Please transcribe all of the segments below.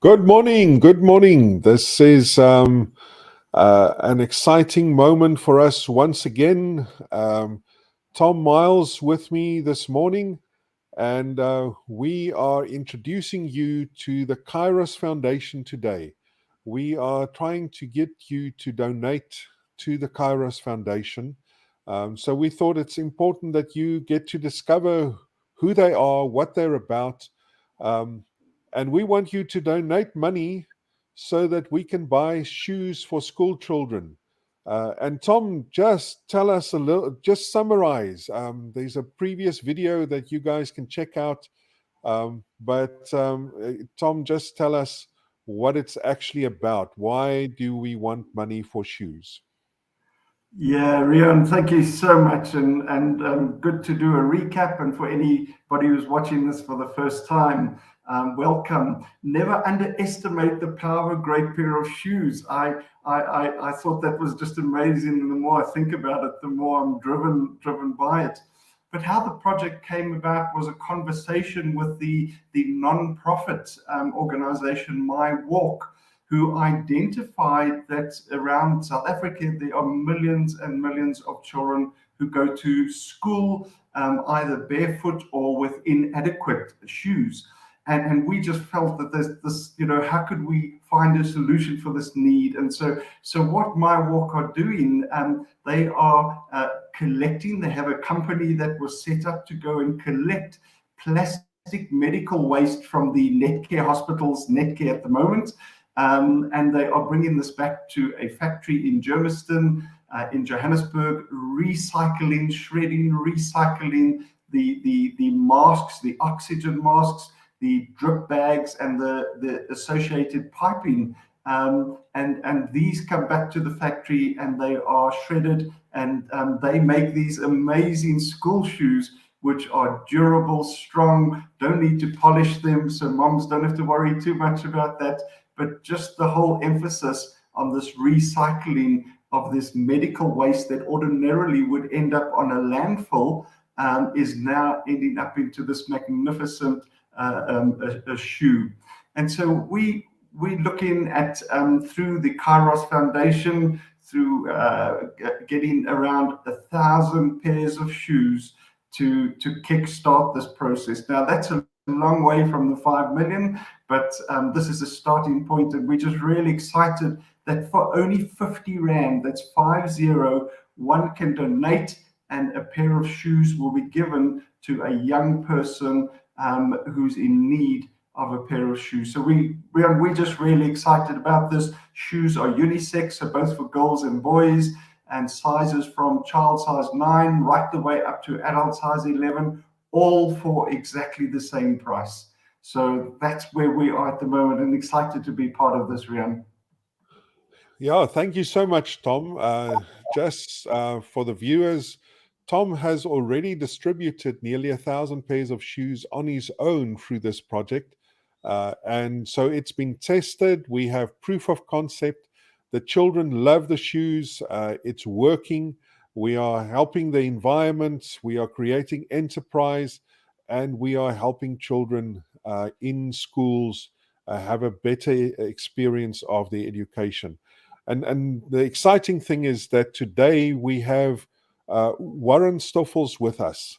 Good morning. Good morning. This is an exciting moment for us once again. Tom Miles with me this morning, and we are introducing you to the Kairos Foundation today. We are trying to get you to donate to the Kairos Foundation. So we thought it's important that you get to discover who they are, what they're about. Um, and we want you to donate money so that we can buy shoes for school children. And Tom, just tell us a little, just summarize. There's a previous video that you guys can check out. But Tom, just tell us what it's actually about. Why do we want money for shoes? Yeah, Reon, thank you so much, and good to do a recap. And for anybody who's watching this for the first time, welcome. Never underestimate the power of a great pair of shoes. I thought that was just amazing, and the more I think about it, the more I'm driven by it. But how the project came about was a conversation with the non-profit organization My Walk, who identified that around South Africa there are millions and millions of children who go to school either barefoot or with inadequate shoes. And we just felt that there's this, how could we find a solution for this need? And so what My Walk are doing, they are collecting. They have a company that was set up to go and collect plastic medical waste from the Netcare hospitals, Netcare at the moment. And they are bringing this back to a factory in Germiston, in Johannesburg, recycling, shredding, recycling the masks, the oxygen masks, the drip bags, and the associated piping. And these come back to the factory and they are shredded, and they make these amazing school shoes which are durable, strong, don't need to polish them, so moms don't have to worry too much about that. But just the whole emphasis on this recycling of this medical waste that ordinarily would end up on a landfill is now ending up into this magnificent a shoe. And so we're looking at through the Kairos Foundation, through getting around 1,000 pairs of shoes to kickstart this process. Now that's a long way from the 5 million, but this is a starting point, and we're just really excited that for only 50 Rand, that's 50, one can donate, and a pair of shoes will be given to a young person who's in need of a pair of shoes. So we're just really excited about this. Shoes are unisex, so both for girls and boys, and sizes from child size 9 right the way up to adult size 11, all for exactly the same price. So that's where we are at the moment, and excited to be part of this, Reon. Yeah, thank you so much, Tom. Just for the viewers, Tom has already distributed nearly 1,000 pairs of shoes on his own through this project. And so it's been tested. We have proof of concept. The children love the shoes. It's working. We are helping the environment. We are creating enterprise, and we are helping children in schools have a better experience of their education. And the exciting thing is that today we have Warren Stoffels with us.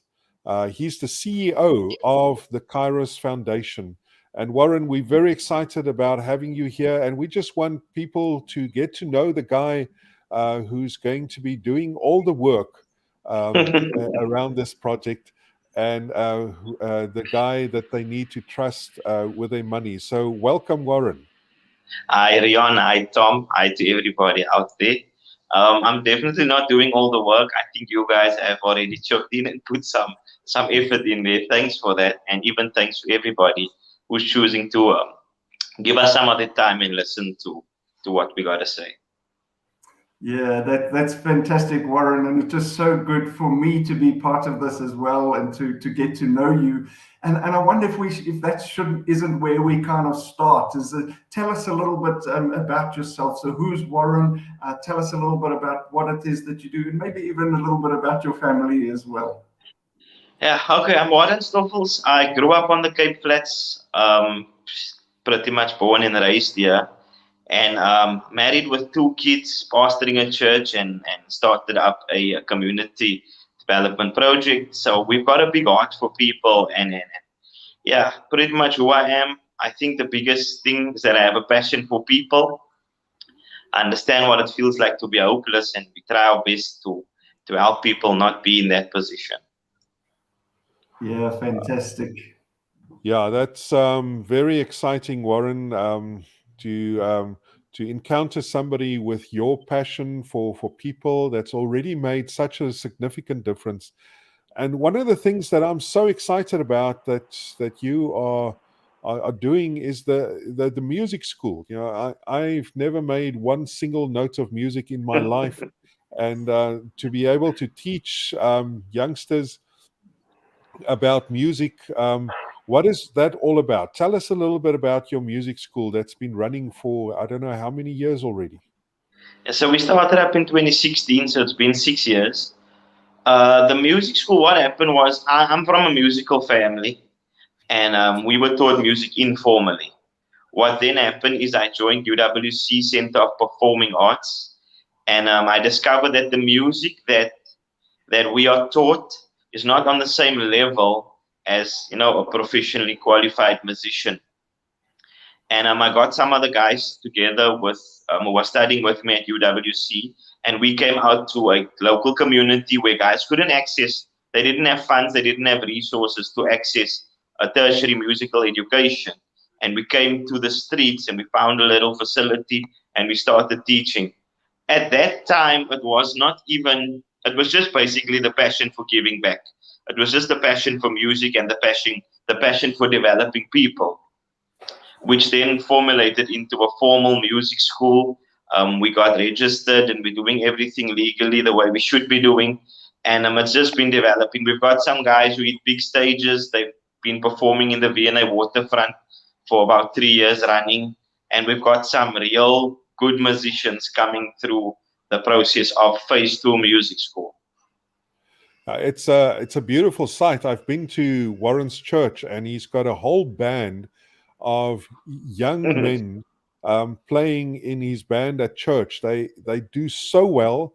He's the CEO of the Kairos Foundation. And Warren, we're very excited about having you here, and we just want people to get to know the guy who's going to be doing all the work around this project, and the guy that they need to trust with their money. So welcome, Warren. Hi, Reon. Hi, Tom. Hi to everybody out there. I'm definitely not doing all the work. I think you guys have already chipped in and put some effort in there. Thanks for that, and even thanks to everybody who's choosing to give us some of the time and listen to what we got to say. Yeah, that's fantastic, Warren, and it's just so good for me to be part of this as well, and to get to know you. And I wonder if that isn't where we kind of start. Tell us a little bit about yourself. So who's Warren? Tell us a little bit about what it is that you do, and maybe even a little bit about your family as well. Yeah, okay. I'm Warren Stoffels. I grew up on the Cape Flats. pretty much born and raised here, and married with 2 kids, pastoring a church, and started up a community development project. So we've got a big heart for people, and yeah, pretty much who I am. I think the biggest thing is that I have a passion for people. I understand what it feels like to be hopeless, and we try our best to help people not be in that position. Yeah, fantastic. Yeah, that's very exciting, Warren. To encounter somebody with your passion for people that's already made such a significant difference. And one of the things that I'm so excited about that you are doing is the music school. You know, I've never made one single note of music in my life, and to be able to teach youngsters about music. What is that all about? Tell us a little bit about your music school that's been running for I don't know how many years already. Yeah, so we started up in 2016, so it's been 6 years. The music school, what happened was I'm from a musical family, and we were taught music informally. What then happened is I joined UWC Center of Performing Arts, and I discovered that the music that we are taught is not on the same level as a professionally qualified musician. And I got some other guys together with who were studying with me at UWC, and we came out to a local community where guys couldn't access. They didn't have funds, they didn't have resources to access a tertiary musical education. And we came to the streets and we found a little facility and we started teaching. At that time, it was not even. It was just basically the passion for giving back. It was just the passion for music and the passion for developing people, which then formulated into a formal music school. We got registered and we're doing everything legally the way we should be doing. And it's just been developing. We've got some guys who hit big stages. They've been performing in the V&A waterfront for about 3 years running. And we've got some real good musicians coming through the process of phase 2 music school. It's a beautiful sight. I've been to Warren's church, and he's got a whole band of young men playing in his band at church. They do so well.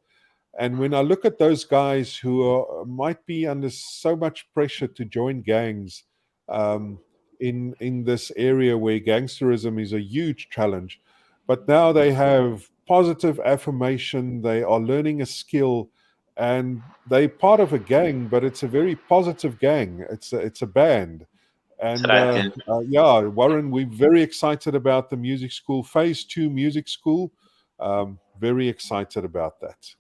And when I look at those guys who might be under so much pressure to join gangs in this area where gangsterism is a huge challenge, but now they have positive affirmation. They are learning a skill, and they're part of a gang, but it's a very positive gang. It's a band. That's And right. yeah, Warren, we're very excited about the music school, phase 2 music school. Very excited about that.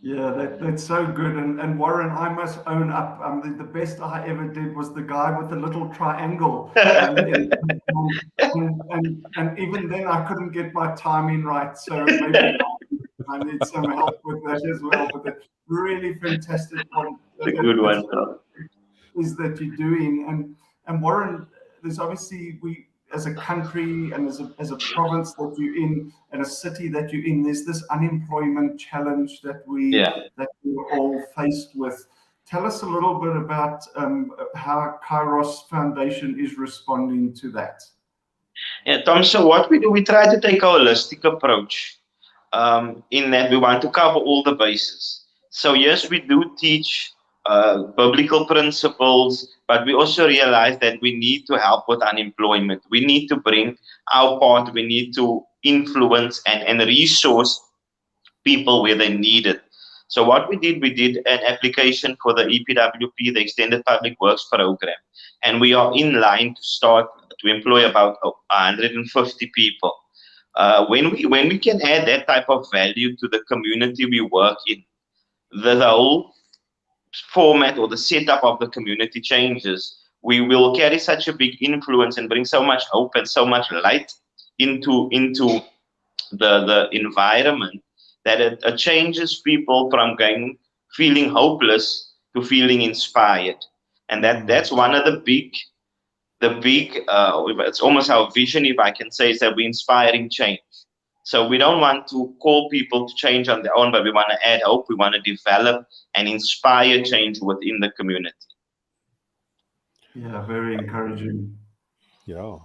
Yeah, that's so good. And Warren, I must own up. The best I ever did was the guy with the little triangle. And even then, I couldn't get my timing right. So maybe I need some help with that as well. But that's really fantastic. It's a good one. Is that you're doing. And Warren, there's obviously as a country and as a province that you're in and a city that you're in, there's this unemployment challenge that we're all faced with. Tell us a little bit about how Kairos Foundation is responding to that. Yeah, Tom, so what we do, we try to take a holistic approach in that we want to cover all the bases. So yes, we do teach biblical principles, but we also realize that we need to help with unemployment. We need to bring our part, we need to influence and resource people where they need it. So what we did an application for the EPWP, the Extended Public Works Program, and we are in line to start to employ about 150 people. When we can add that type of value to the community we work in, the whole format or the setup of the community changes. We will carry such a big influence and bring so much hope and so much light into the environment that it changes people from feeling hopeless to feeling inspired. And that's one of the big it's almost our vision, if I can say, is that we're inspiring change. So we don't want to call people to change on their own, but we want to add hope. We want to develop and inspire change within the community. Yeah, very encouraging. Yeah.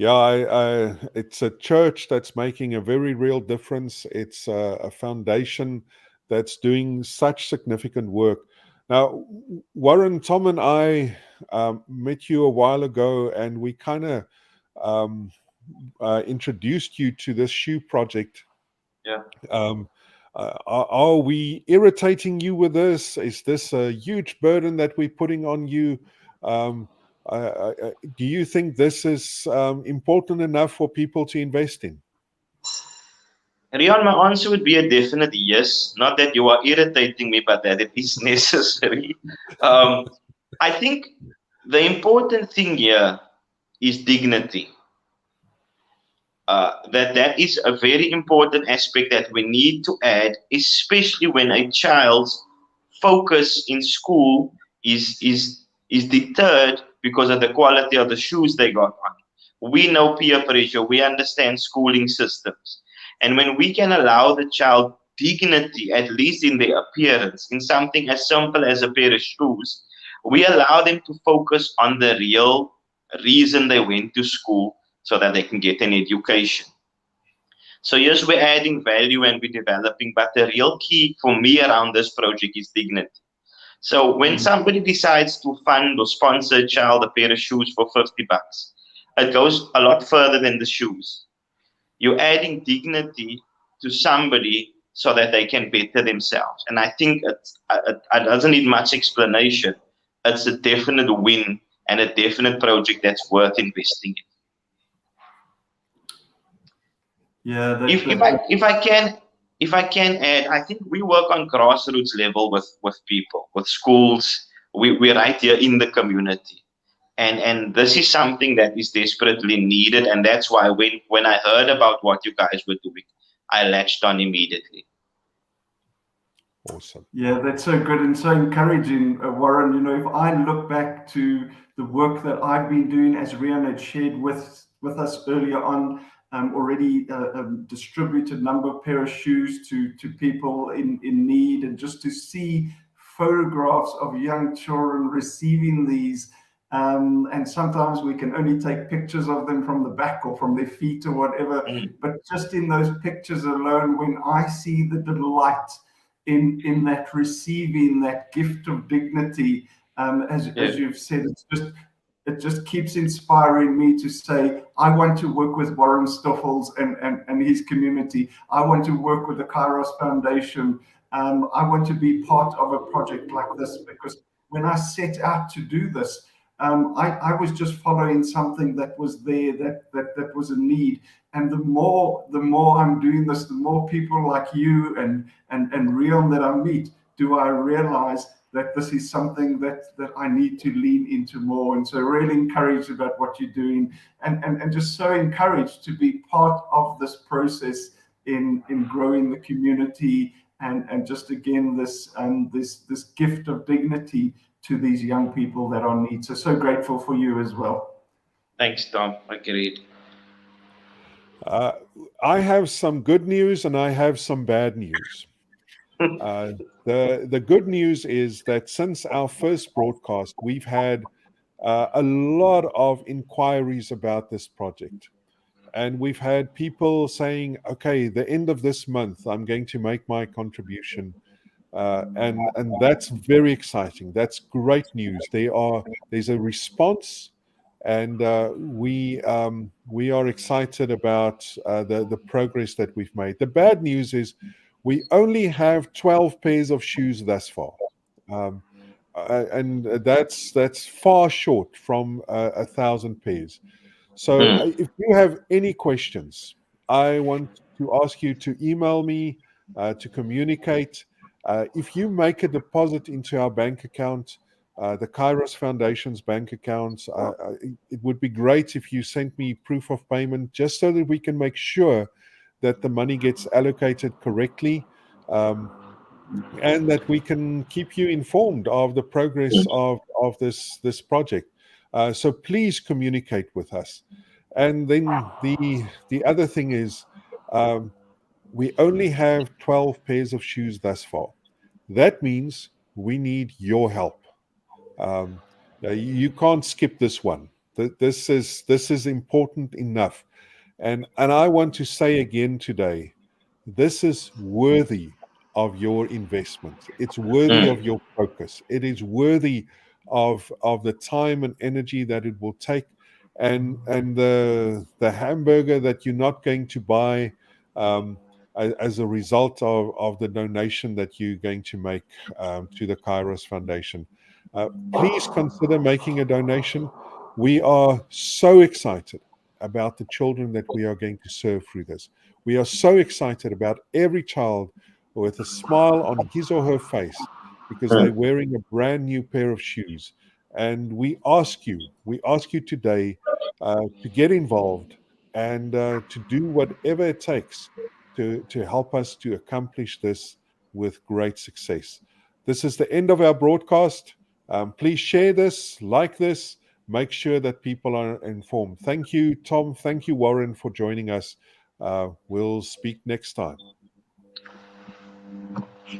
It's a church that's making a very real difference. It's a foundation that's doing such significant work. Now, Warren, Tom, and I met you a while ago, and we kind of um, introduced you to this shoe project. Yeah. Um, are we irritating you with this? Is this a huge burden that we're putting on you? Um, do you think this is important enough for people to invest in? Reon, my answer would be a definite yes. Not that you are irritating me, but that it is necessary. Um, I think the important thing here is dignity. That is a very important aspect that we need to add, especially when a child's focus in school is deterred because of the quality of the shoes they got on. We know peer pressure, we understand schooling systems. And when we can allow the child dignity, at least in their appearance, in something as simple as a pair of shoes, we allow them to focus on the real reason they went to school so that they can get an education. So yes, we're adding value and we're developing, but the real key for me around this project is dignity. So when somebody decides to fund or sponsor a child a pair of shoes for $50, it goes a lot further than the shoes. You're adding dignity to somebody so that they can better themselves. And I think it doesn't need much explanation. It's a definite win and a definite project that's worth investing in. Yeah, If I can add, I think we work on grassroots level with people, with schools. We're right here in the community. And this is something that is desperately needed. And that's why when I heard about what you guys were doing, I latched on immediately. Awesome. Yeah, that's so good and so encouraging, Warren. You know, if I look back to the work that I've been doing, as Reon had shared with us earlier on, already distributed a number of pair of shoes to people in need, and just to see photographs of young children receiving these. And sometimes we can only take pictures of them from the back or from their feet or whatever. But just in those pictures alone, when I see the delight in that receiving that gift of dignity, as you've said, it just keeps inspiring me to say, I want to work with Warren Stoffels and his community. I want to work with the Kairos Foundation. I want to be part of a project like this, because when I set out to do this, I was just following something that was there, that was a need. And the more I'm doing this, the more people like you and Reon that I meet, do I realize that this is something that I need to lean into more. And so really encouraged about what you're doing, and just so encouraged to be part of this process in growing the community, and just again this gift of dignity to these young people that are in need. So grateful for you as well. Thanks, Tom. Agreed. I have some good news and I have some bad news. The good news is that since our first broadcast, we've had a lot of inquiries about this project. And we've had people saying, okay, the end of this month, I'm going to make my contribution. And that's very exciting. That's great news. There's a response, and we are excited about the progress that we've made. The bad news is we only have 12 pairs of shoes thus far, and that's far short from 1,000 pairs. So if you have any questions, I want to ask you to email me, to communicate. If you make a deposit into our bank account, the Kairos Foundation's bank account, it would be great if you sent me proof of payment, just so that we can make sure that the money gets allocated correctly, and that we can keep you informed of the progress of this project. So please communicate with us. And then the other thing is, we only have 12 pairs of shoes thus far. That means we need your help. You can't skip this one. This is important enough. And I want to say again today, this is worthy of your investment. It's worthy Mm, of your focus. It is worthy of the time and energy that it will take, and the hamburger that you're not going to buy um, as a result of the donation that you're going to make to the Kairos Foundation. Please consider making a donation. We are so excited about the children that we are going to serve through this. We are so excited about every child with a smile on his or her face because they're mm, wearing a brand new pair of shoes. And we ask you today to get involved and to do whatever it takes to help us to accomplish this with great success. This is the end of our broadcast. Please share this, like this, make sure that people are informed. Thank you, Tom. Thank you, Warren, for joining us. We'll speak next time.